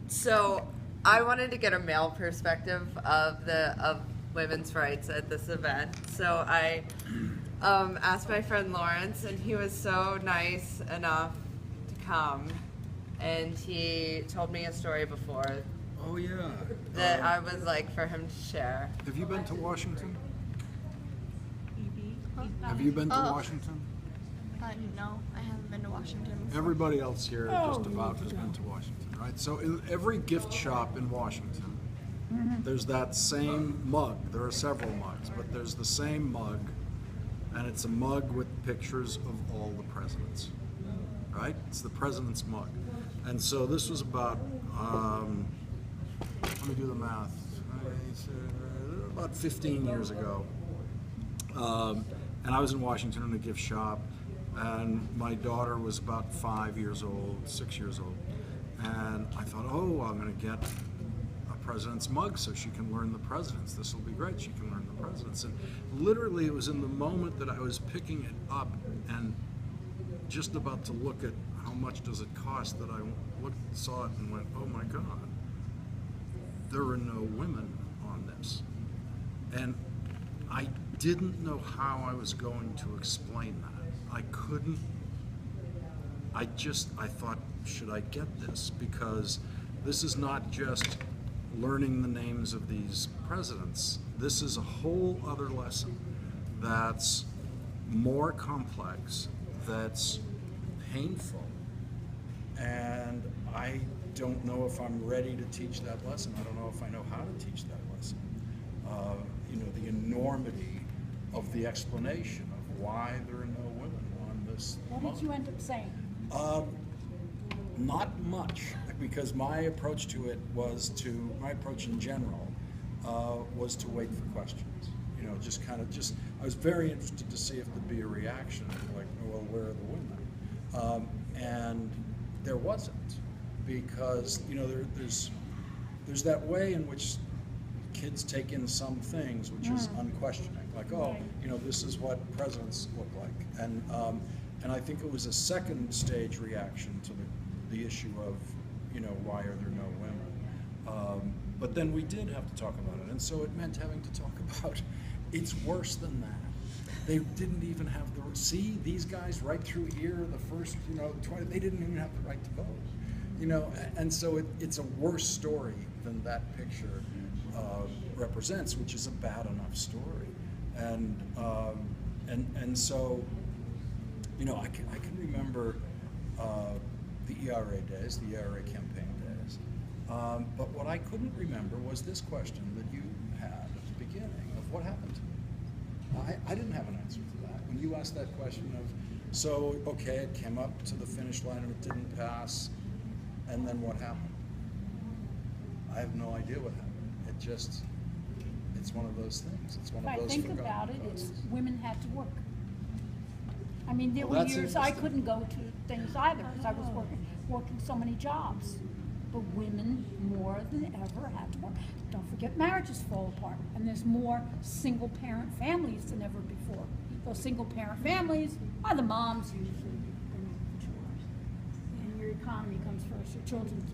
So I wanted to get a male perspective of women's rights at this event. So I asked my friend Lawrence, and he was so nice enough to come, and he told me a story before Oh yeah. that I would like for him to share. Have you been to Washington? Huh? Have you been to Oh. Washington? No, I haven't been to Washington before. Everybody else here just about has been to Washington, right? So in every gift shop in Washington, there's that same mug. There are several mugs, but there's the same mug, and it's a mug with pictures of all the presidents, right? It's the president's mug. And so this was about, let me do the math, about 15 years ago. And I was in Washington in a gift shop, and my daughter was about 5 years old, 6 years old. And I thought, oh, I'm going to get a president's mug so she can learn the presidents. This will be great. She can learn the presidents. And literally, it was in the moment that I was picking it up and just about to look at how much does it cost that I saw it and went, oh my God, there are no women on this. And I didn't know how I was going to explain that. I couldn't. I thought, should I get this? Because this is not just learning the names of these presidents. This is a whole other lesson that's more complex, that's painful, and I don't know if I'm ready to teach that lesson. I don't know if I know how to teach that lesson. The enormity of the explanation of why there are no women on this. What did you end up saying? Not much, because my approach to it was my approach in general was to wait for questions. I was very interested to see if there'd be a reaction, like, well, where are the women? And there wasn't, because, there's that way in which kids take in some things, which is unquestioning, like, oh, this is what presidents look like, and I think it was a second stage reaction to the issue of, why are there no women? But then we did have to talk about it, and so it meant having to talk about it's worse than that. They didn't even have these guys right through here, the first, 20, they didn't even have the right to vote, and so it's a worse story than that picture represents, which is a bad enough story, and so, I can remember the ERA days, the ERA campaign days, but what I couldn't remember was this question that you had at the beginning of what happened to me. I didn't have an answer to that. When you asked that question of, so, okay, it came up to the finish line and it didn't pass, and then what happened? I have no idea what happened. It's one of those things. It's one of those Think forgotten about it, causes. it's women had to work. I mean, there Well, were that's years I interesting. couldn't go to things either because I was working so many jobs. But women more than ever had to work. Don't forget, marriages fall apart, and there's more single-parent families than ever before. Those single-parent families are the moms usually, and your economy comes first, your children's